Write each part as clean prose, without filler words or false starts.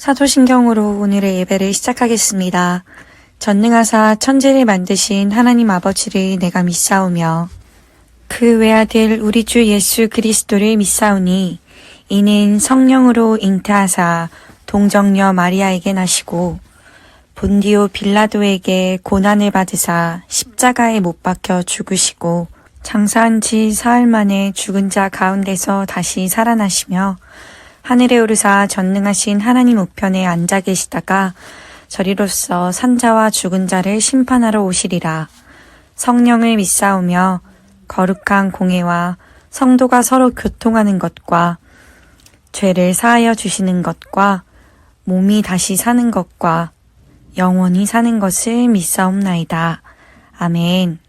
사도신경으로 오늘의 예배를 시작하겠습니다. 전능하사 천지를 만드신 하나님 아버지를 내가 믿사오며 그 외아들 우리 주 예수 그리스도를 믿사오니 이는 성령으로 잉태하사 동정녀 마리아에게 나시고 본디오 빌라도에게 고난을 받으사 십자가에 못 박혀 죽으시고 장사한 지 사흘 만에 죽은 자 가운데서 다시 살아나시며 하늘에 오르사 전능하신 하나님 우편에 앉아 계시다가 저리로서 산자와 죽은 자를 심판하러 오시리라. 성령을 믿사오며 거룩한 공회와 성도가 서로 교통하는 것과 죄를 사하여 주시는 것과 몸이 다시 사는 것과 영원히 사는 것을 믿사옵나이다. 아멘.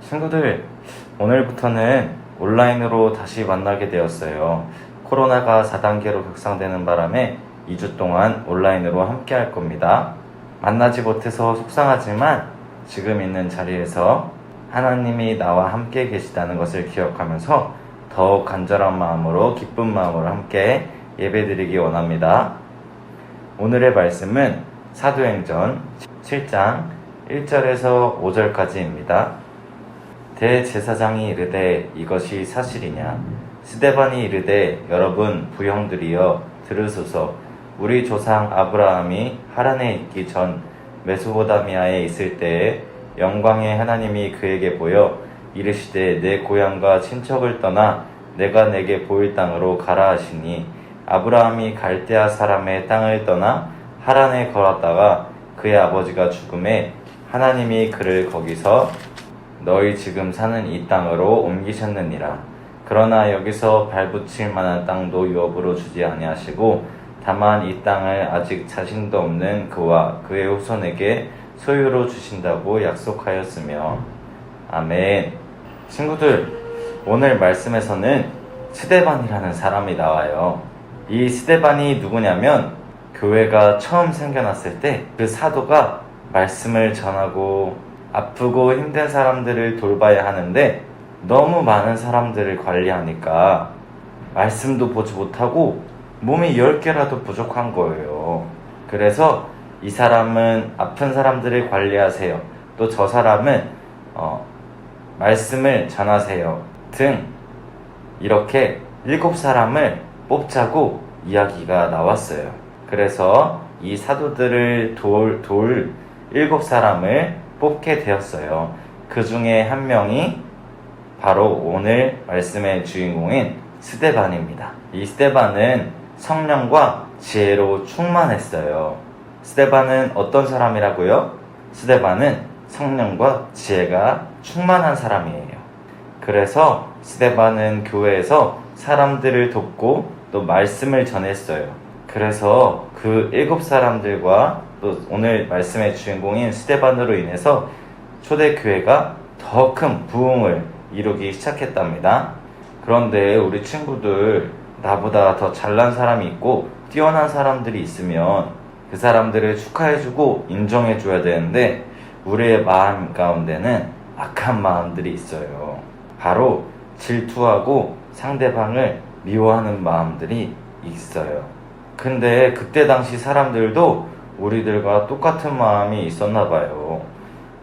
친구들, 오늘부터는 온라인으로 다시 만나게 되었어요. 코로나가 4단계로 격상되는 바람에 2주 동안 온라인으로 함께 할 겁니다. 만나지 못해서 속상하지만 지금 있는 자리에서 하나님이 나와 함께 계시다는 것을 기억하면서 더욱 간절한 마음으로 기쁜 마음으로 함께 예배드리기 원합니다. 오늘의 말씀은 사도행전 7장 1절에서 5절까지입니다. 대제사장이 이르되 이것이 사실이냐? 스데반이 이르되 여러분 부형들이여 들으소서. 우리 조상 아브라함이 하란에 있기 전 메소포다미아에 있을 때에 영광의 하나님이 그에게 보여 이르시되 내 고향과 친척을 떠나 내가 내게 보일 땅으로 가라 하시니 아브라함이 갈대아 사람의 땅을 떠나 하란에 걸었다가 그의 아버지가 죽음에 하나님이 그를 거기서 너희 지금 사는 이 땅으로 옮기셨느니라. 그러나 여기서 발붙일 만한 땅도 유업으로 주지 아니하시고 다만 이 땅을 아직 자신도 없는 그와 그의 후손에게 소유로 주신다고 약속하였으며. 아멘. 친구들, 오늘 말씀에서는 스데반이라는 사람이 나와요. 이 스데반이 누구냐면 교회가 처음 생겨났을 때 그 사도가 말씀을 전하고 아프고 힘든 사람들을 돌봐야 하는데 너무 많은 사람들을 관리하니까 말씀도 보지 못하고 몸이 10개라도 부족한 거예요. 그래서 이 사람은 아픈 사람들을 관리하세요. 또 저 사람은 말씀을 전하세요. 등 이렇게 7사람을 뽑자고 이야기가 나왔어요. 그래서 이 사도들을 도울 7사람을 뽑게 되었어요. 그 중에 한 명이 바로 오늘 말씀의 주인공인 스데반입니다. 이 스데반은 성령과 지혜로 충만했어요. 스데반은 어떤 사람이라고요? 스데반은 성령과 지혜가 충만한 사람이에요. 그래서 스데반은 교회에서 사람들을 돕고 또 말씀을 전했어요. 그래서 그 7사람들과 또 오늘 말씀의 주인공인 스데반으로 인해서 초대교회가 더 큰 부흥을 이루기 시작했답니다. 그런데 우리 친구들, 나보다 더 잘난 사람이 있고 뛰어난 사람들이 있으면 그 사람들을 축하해주고 인정해줘야 되는데 우리의 마음 가운데는 악한 마음들이 있어요. 바로 질투하고 상대방을 미워하는 마음들이 있어요. 근데 그때 당시 사람들도 우리들과 똑같은 마음이 있었나 봐요.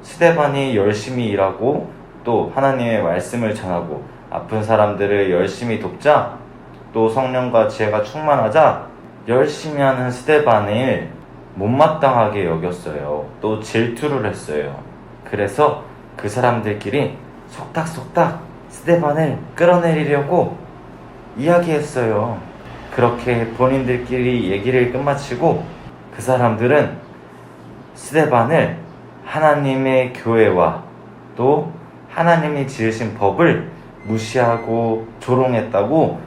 스데반이 열심히 일하고 또 하나님의 말씀을 전하고 아픈 사람들을 열심히 돕자, 또 성령과 지혜가 충만하자 열심히 하는 스데반을 못마땅하게 여겼어요. 또 질투를 했어요. 그래서 그 사람들끼리 속닥속닥 스데반을 끌어내리려고 이야기했어요. 그렇게 본인들끼리 얘기를 끝마치고 그 사람들은 스데반을 하나님의 교회와 또 하나님이 지으신 법을 무시하고 조롱했다고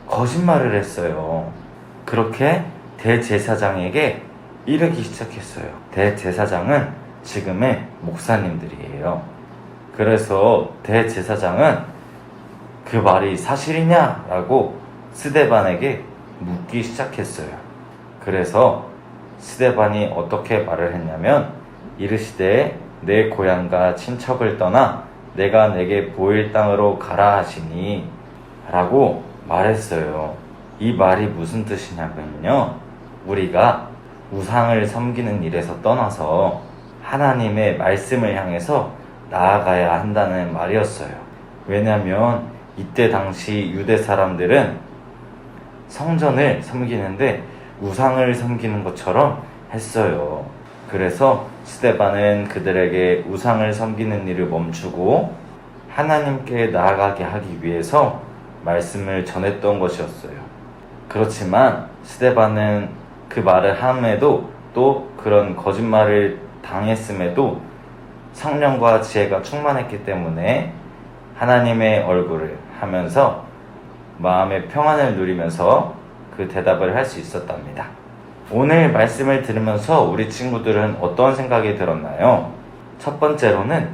거짓말을 했어요. 그렇게 대제사장에게 이르기 시작했어요. 대제사장은 지금의 목사님들이에요. 그래서 대제사장은 그 말이 사실이냐라고 스데반에게 묻기 시작했어요. 그래서 스데반이 어떻게 말을 했냐면 이르시되 내 고향과 친척을 떠나 내가 내게 보일 땅으로 가라 하시니 라고 말했어요. 이 말이 무슨 뜻이냐면요, 우리가 우상을 섬기는 일에서 떠나서 하나님의 말씀을 향해서 나아가야 한다는 말이었어요. 왜냐하면 이때 당시 유대 사람들은 성전을 섬기는데 우상을 섬기는 것처럼 했어요. 그래서 스데반은 그들에게 우상을 섬기는 일을 멈추고 하나님께 나아가게 하기 위해서 말씀을 전했던 것이었어요. 그렇지만 스데반은 그 말을 함에도 또 그런 거짓말을 당했음에도 성령과 지혜가 충만했기 때문에 하나님의 얼굴을 하면서 마음의 평안을 누리면서 그 대답을 할 수 있었답니다. 오늘 말씀을 들으면서 우리 친구들은 어떤 생각이 들었나요? 첫 번째로는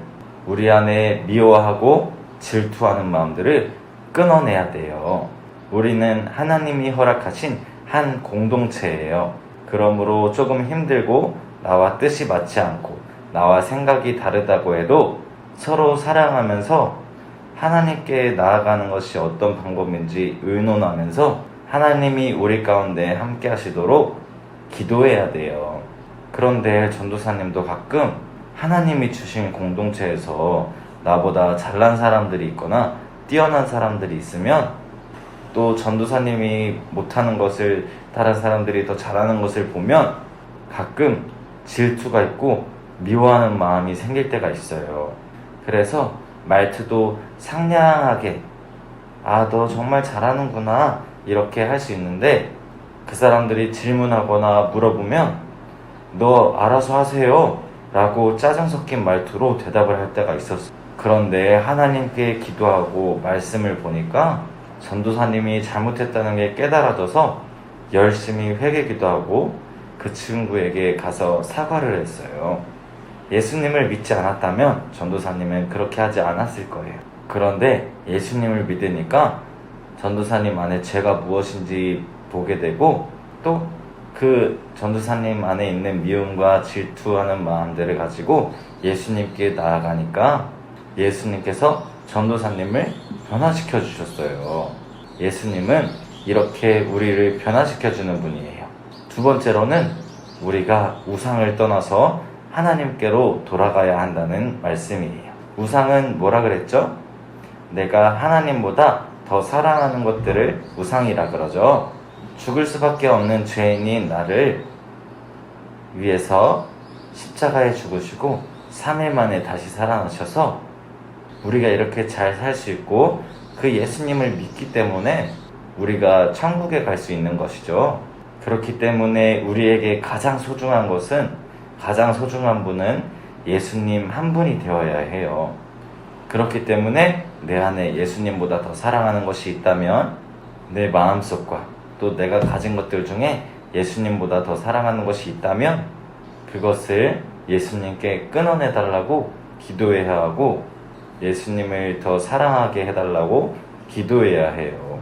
우리 안에 미워하고 질투하는 마음들을 끊어내야 돼요. 우리는 하나님이 허락하신 한 공동체예요. 그러므로 조금 힘들고 나와 뜻이 맞지 않고 나와 생각이 다르다고 해도 서로 사랑하면서 하나님께 나아가는 것이 어떤 방법인지 의논하면서 하나님이 우리 가운데 함께 하시도록 기도해야 돼요. 그런데 전도사님도 가끔 하나님이 주신 공동체에서 나보다 잘난 사람들이 있거나 뛰어난 사람들이 있으면 또 전도사님이 못하는 것을 다른 사람들이 더 잘하는 것을 보면 가끔 질투가 있고 미워하는 마음이 생길 때가 있어요. 그래서 말투도 상냥하게 너 정말 잘하는구나 이렇게 할 수 있는데 그 사람들이 질문하거나 물어보면 너 알아서 하세요 라고 짜증 섞인 말투로 대답을 할 때가 있었어요. 그런데 하나님께 기도하고 말씀을 보니까 전도사님이 잘못했다는 게 깨달아져서 열심히 회개 기도하고 그 친구에게 가서 사과를 했어요. 예수님을 믿지 않았다면 전도사님은 그렇게 하지 않았을 거예요. 그런데 예수님을 믿으니까 전도사님 안에 죄가 무엇인지 보게 되고 또 그 전도사님 안에 있는 미움과 질투하는 마음들을 가지고 예수님께 나아가니까 예수님께서 전도사님을 변화시켜 주셨어요. 예수님은 이렇게 우리를 변화시켜 주는 분이에요. 두 번째로는 우리가 우상을 떠나서 하나님께로 돌아가야 한다는 말씀이에요. 우상은 뭐라 그랬죠? 내가 하나님보다 더 사랑하는 것들을 우상이라 그러죠. 죽을 수밖에 없는 죄인인 나를 위해서 십자가에 죽으시고 3일 만에 다시 살아나셔서 우리가 이렇게 잘 살 수 있고 그 예수님을 믿기 때문에 우리가 천국에 갈 수 있는 것이죠. 그렇기 때문에 우리에게 가장 소중한 것은 가장 소중한 분은 예수님 한 분이 되어야 해요. 그렇기 때문에 내 안에 예수님보다 더 사랑하는 것이 있다면 내 마음속과 또 내가 가진 것들 중에 예수님보다 더 사랑하는 것이 있다면 그것을 예수님께 끊어내달라고 기도해야 하고 예수님을 더 사랑하게 해달라고 기도해야 해요.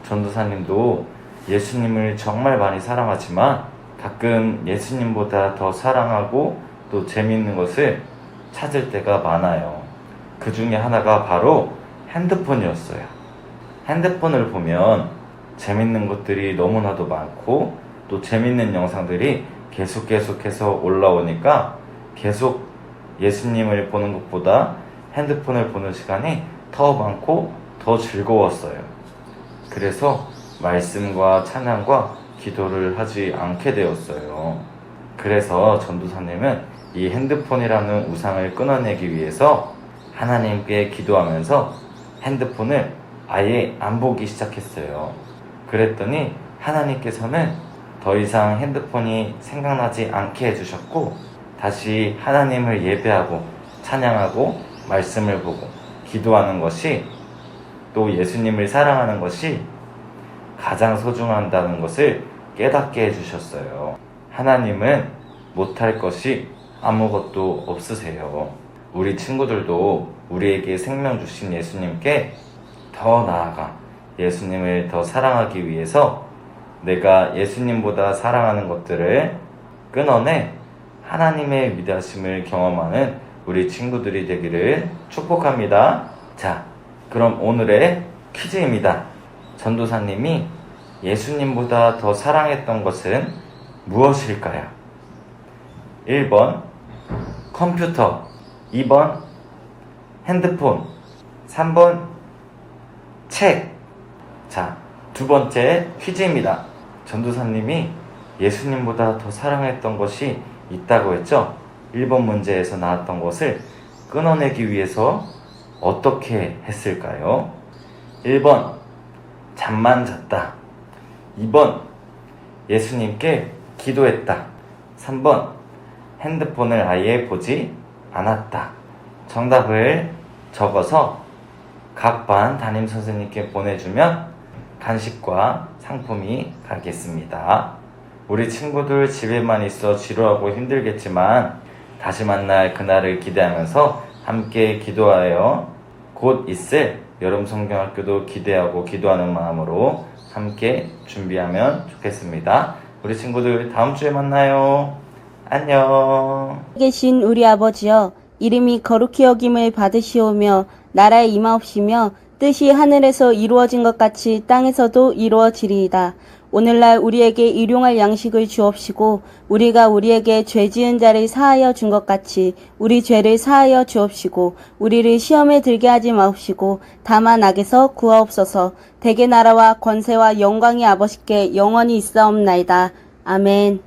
전도사님도 예수님을 정말 많이 사랑하지만 가끔 예수님보다 더 사랑하고 또 재미있는 것을 찾을 때가 많아요. 그 중에 하나가 바로 핸드폰이었어요. 핸드폰을 보면 재밌는 것들이 너무나도 많고 또 재밌는 영상들이 계속해서 올라오니까 계속 예수님을 보는 것보다 핸드폰을 보는 시간이 더 많고 더 즐거웠어요. 그래서 말씀과 찬양과 기도를 하지 않게 되었어요. 그래서 전도사님은 이 핸드폰이라는 우상을 끊어내기 위해서 하나님께 기도하면서 핸드폰을 아예 안 보기 시작했어요. 그랬더니 하나님께서는 더 이상 핸드폰이 생각나지 않게 해주셨고 다시 하나님을 예배하고 찬양하고 말씀을 보고 기도하는 것이 또 예수님을 사랑하는 것이 가장 소중하다는 것을 깨닫게 해주셨어요. 하나님은 못할 것이 아무것도 없으세요. 우리 친구들도 우리에게 생명 주신 예수님께 더 나아가 예수님을 더 사랑하기 위해서 내가 예수님보다 사랑하는 것들을 끊어내 하나님의 위대하심을 경험하는 우리 친구들이 되기를 축복합니다. 자, 그럼 오늘의 퀴즈입니다. 전도사님이 예수님보다 더 사랑했던 것은 무엇일까요? 1번 컴퓨터, 2번 핸드폰, 3번 책. 자, 두 번째 퀴즈입니다. 전도사님이 예수님보다 더 사랑했던 것이 있다고 했죠? 1번 문제에서 나왔던 것을 끊어내기 위해서 어떻게 했을까요? 1번 잠만 잤다, 2번 예수님께 기도했다, 3번 핸드폰을 아예 보지 않았다. 정답을 적어서 각 반 담임선생님께 보내주면 간식과 상품이 가겠습니다. 우리 친구들 집에만 있어 지루하고 힘들겠지만 다시 만날 그날을 기대하면서 함께 기도하여 곧 있을 여름 성경학교도 기대하고 기도하는 마음으로 함께 준비하면 좋겠습니다. 우리 친구들 다음 주에 만나요. 안녕. 계신 우리 아버지여, 이름이 거룩히 여김을 받으시오며 나라에 임하옵시며 뜻이 하늘에서 이루어진 것 같이 땅에서도 이루어지리이다. 오늘날 우리에게 일용할 양식을 주옵시고 우리가 우리에게 죄 지은 자를 사하여 준 것 같이 우리 죄를 사하여 주옵시고 우리를 시험에 들게 하지 마옵시고 다만 악에서 구하옵소서. 대개 나라와 권세와 영광이 아버지께 영원히 있사옵나이다. 아멘.